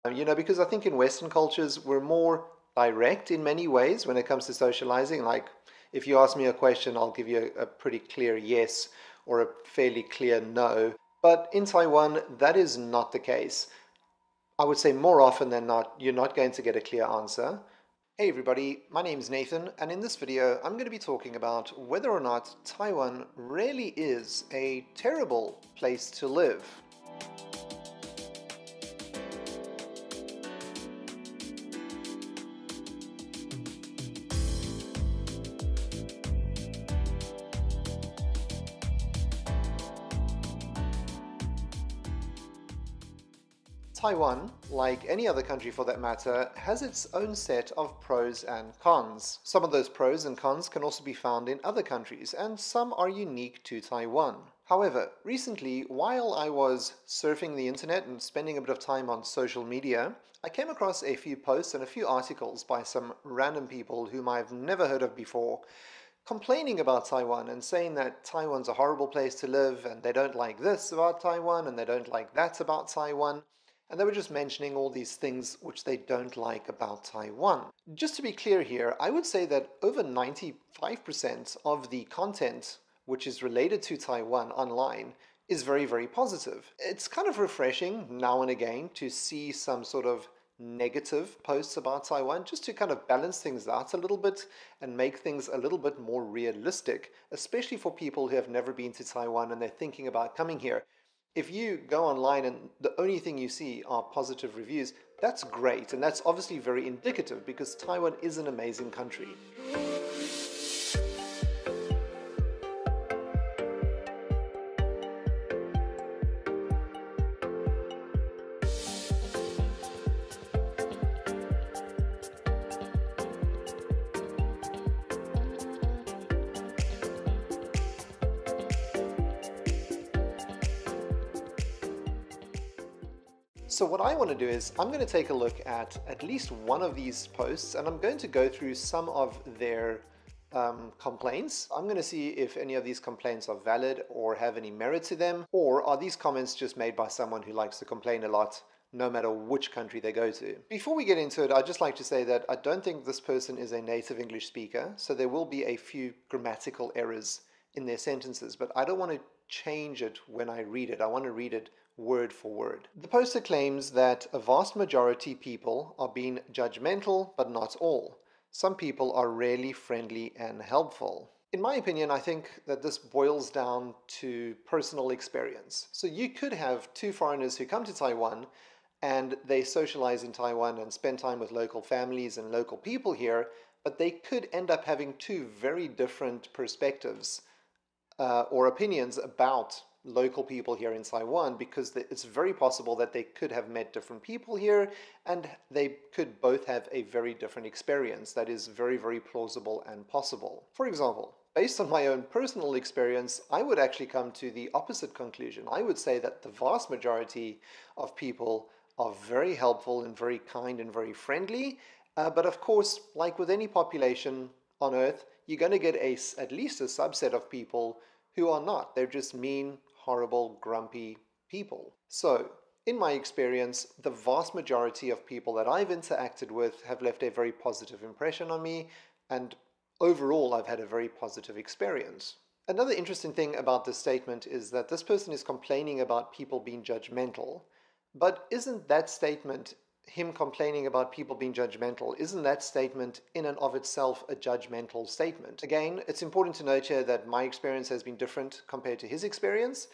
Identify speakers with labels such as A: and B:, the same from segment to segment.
A: Because I think in Western cultures, we're more direct in many ways when it comes to socializing. Like, if you ask me a question, I'll give you a pretty clear yes or a fairly clear no. But in Taiwan, that is not the case. I would say more often than not, you're not going to get a clear answer. Hey everybody, my name is Nathan, and in this video, I'm going to be talking about whether or not Taiwan really is a terrible place to live. Taiwan, like any other country for that matter, has its own set of pros and cons. Some of those pros and cons can also be found in other countries, and some are unique to Taiwan. However, recently, while I was surfing the internet and spending a bit of time on social media, I came across a few posts and a few articles by some random people whom I've never heard of before, complaining about Taiwan and saying that Taiwan's a horrible place to live, and they don't like this about Taiwan, and they don't like that about Taiwan. And they were just mentioning all these things which they don't like about Taiwan. Just to be clear here, I would say that over 95% of the content which is related to Taiwan online is very, very positive. It's kind of refreshing now and again to see some sort of negative posts about Taiwan, just to kind of balance things out a little bit and make things a little bit more realistic, especially for people who have never been to Taiwan and they're thinking about coming here. If you go online and the only thing you see are positive reviews, that's great, and that's obviously very indicative because Taiwan is an amazing country. So what I want to do is I'm going to take a look at least one of these posts, and I'm going to go through some of their complaints. I'm going to see if any of these complaints are valid or have any merit to them, or are these comments just made by someone who likes to complain a lot no matter which country they go to. Before we get into it, I'd just like to say that I don't think this person is a native English speaker, so there will be a few grammatical errors in their sentences, but I don't want to change it when I read it. I want to read it word for word. The poster claims that a vast majority people are being judgmental, but not all. Some people are really friendly and helpful. In my opinion, I think that this boils down to personal experience. So you could have two foreigners who come to Taiwan and they socialize in Taiwan and spend time with local families and local people here, but they could end up having two very different perspectives or opinions about local people here in Taiwan, because it's very possible that they could have met different people here and they could both have a very different experience that is very, very plausible and possible. For example, based on my own personal experience, I would actually come to the opposite conclusion. I would say that the vast majority of people are very helpful and very kind and very friendly, but of course, like with any population on Earth, you're going to get at least a subset of people who are not. They're just mean, horrible, grumpy people. So, in my experience, the vast majority of people that I've interacted with have left a very positive impression on me, and overall I've had a very positive experience. Another interesting thing about this statement is that this person is complaining about people being judgmental, but isn't that statement, him complaining about people being judgmental, isn't that statement in and of itself a judgmental statement? Again, it's important to note here that my experience has been different compared to his experience,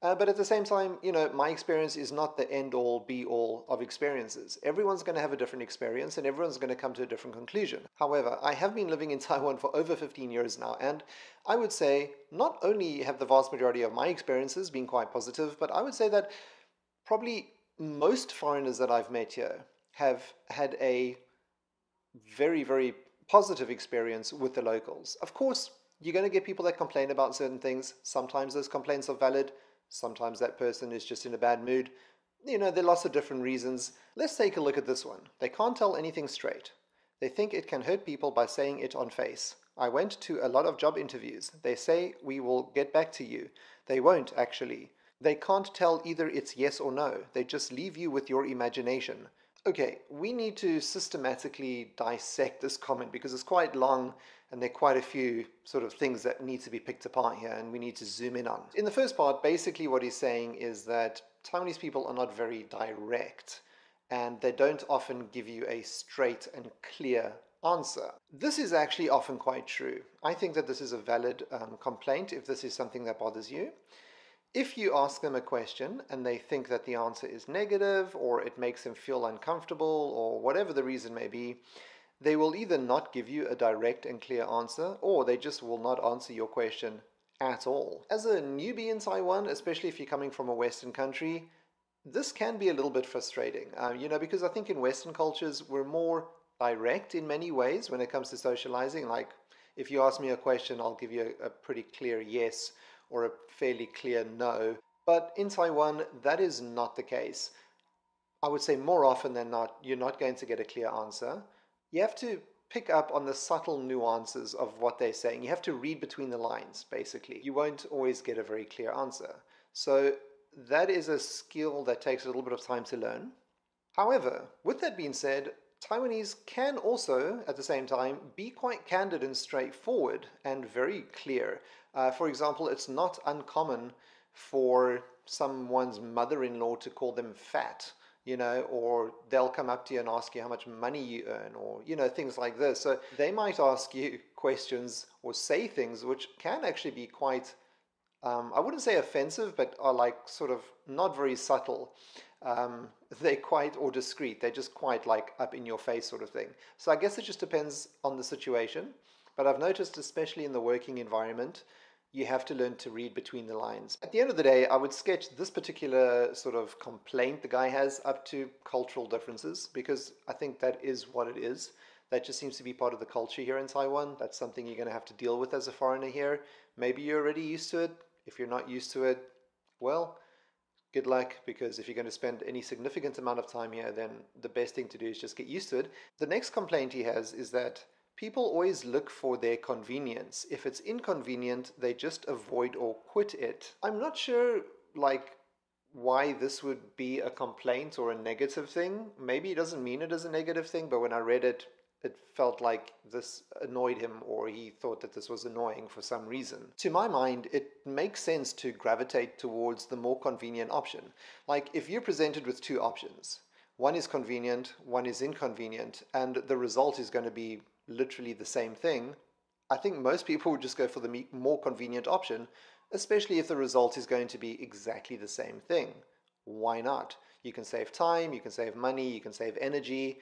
A: but at the same time, my experience is not the end-all, be-all of experiences. Everyone's going to have a different experience and everyone's going to come to a different conclusion. However, I have been living in Taiwan for over 15 years now, and I would say not only have the vast majority of my experiences been quite positive, but I would say that probably most foreigners that I've met here have had a very, very positive experience with the locals. Of course, you're going to get people that complain about certain things. Sometimes those complaints are valid. Sometimes that person is just in a bad mood. There are lots of different reasons. Let's take a look at this one. They can't tell anything straight. They think it can hurt people by saying it on face. I went to a lot of job interviews. They say, we will get back to you. They won't, actually. They can't tell either it's yes or no. They just leave you with your imagination. Okay, we need to systematically dissect this comment because it's quite long and there are quite a few sort of things that need to be picked apart here and we need to zoom in on. In the first part, basically what he's saying is that Taiwanese people are not very direct and they don't often give you a straight and clear answer. This is actually often quite true. I think that this is a valid complaint if this is something that bothers you. If you ask them a question and they think that the answer is negative or it makes them feel uncomfortable or whatever the reason may be, they will either not give you a direct and clear answer or they just will not answer your question at all. As a newbie in Taiwan, especially if you're coming from a Western country, this can be a little bit frustrating, because I think in Western cultures we're more direct in many ways when it comes to socializing. Like if you ask me a question, I'll give you a pretty clear yes or a fairly clear no. But in Taiwan, that is not the case. I would say more often than not, you're not going to get a clear answer. You have to pick up on the subtle nuances of what they're saying. You have to read between the lines, basically. You won't always get a very clear answer. So that is a skill that takes a little bit of time to learn. However, with that being said, Taiwanese can also, at the same time, be quite candid and straightforward and very clear. For example, it's not uncommon for someone's mother-in-law to call them fat, or they'll come up to you and ask you how much money you earn, or, things like this. So they might ask you questions or say things which can actually be quite, I wouldn't say offensive, but are like sort of not very subtle. They're quite, or discreet, they're just quite like up in your face sort of thing. So I guess it just depends on the situation. But I've noticed, especially in the working environment, you have to learn to read between the lines. At the end of the day, I would sketch this particular sort of complaint the guy has up to cultural differences, because I think that is what it is. That just seems to be part of the culture here in Taiwan. That's something you're going to have to deal with as a foreigner here. Maybe you're already used to it. If you're not used to it, well, good luck, because if you're going to spend any significant amount of time here, then the best thing to do is just get used to it. The next complaint he has is that people always look for their convenience. If it's inconvenient, they just avoid or quit it. I'm not sure, why this would be a complaint or a negative thing. Maybe he doesn't mean it as a negative thing, but when I read it, it felt like this annoyed him, or he thought that this was annoying for some reason. To my mind, it makes sense to gravitate towards the more convenient option. Like if you're presented with two options, one is convenient, one is inconvenient, and the result is going to be literally the same thing, I think most people would just go for the more convenient option, especially if the result is going to be exactly the same thing. Why not? You can save time, you can save money, you can save energy,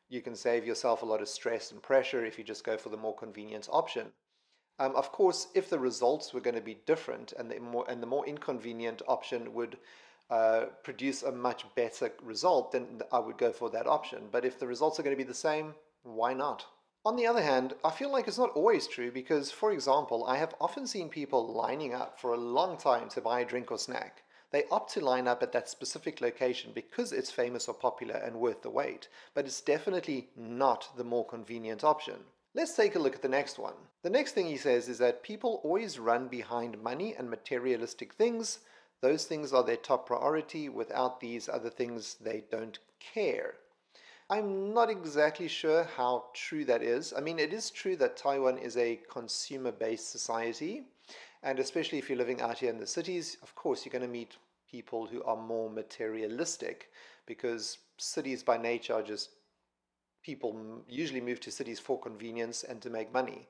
A: you can save yourself a lot of stress and pressure if you just go for the more convenient option. Of course, if the results were going to be different and the more inconvenient option would produce a much better result, then I would go for that option. But if the results are going to be the same, why not? On the other hand, I feel like it's not always true because, for example, I have often seen people lining up for a long time to buy a drink or snack. They opt to line up at that specific location because it's famous or popular and worth the wait, but it's definitely not the more convenient option. Let's take a look at the next one. The next thing he says is that people always run behind money and materialistic things. Those things are their top priority. Without these other things, they don't care. I'm not exactly sure how true that is. I mean, it is true that Taiwan is a consumer-based society, and especially if you're living out here in the cities, of course, you're going to meet people who are more materialistic, because cities by nature are just, people usually move to cities for convenience and to make money,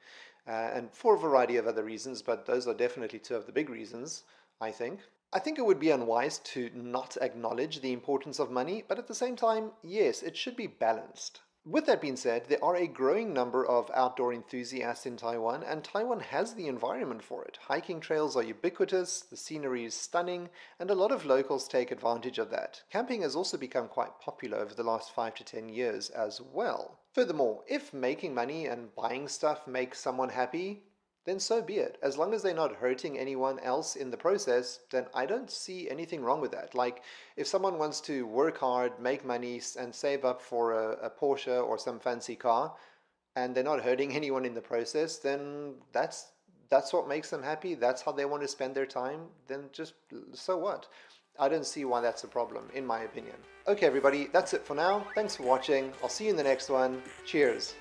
A: and for a variety of other reasons, but those are definitely two of the big reasons, I think. I think it would be unwise to not acknowledge the importance of money, but at the same time, yes, it should be balanced. With that being said, there are a growing number of outdoor enthusiasts in Taiwan, and Taiwan has the environment for it. Hiking trails are ubiquitous, the scenery is stunning, and a lot of locals take advantage of that. Camping has also become quite popular over the last 5 to 10 years as well. Furthermore, if making money and buying stuff makes someone happy, then so be it. As long as they're not hurting anyone else in the process, then I don't see anything wrong with that. Like, if someone wants to work hard, make money, and save up for a Porsche or some fancy car, and they're not hurting anyone in the process, then that's what makes them happy. That's how they want to spend their time. Then just, so what? I don't see why that's a problem, in my opinion. Okay, everybody, that's it for now. Thanks for watching. I'll see you in the next one. Cheers.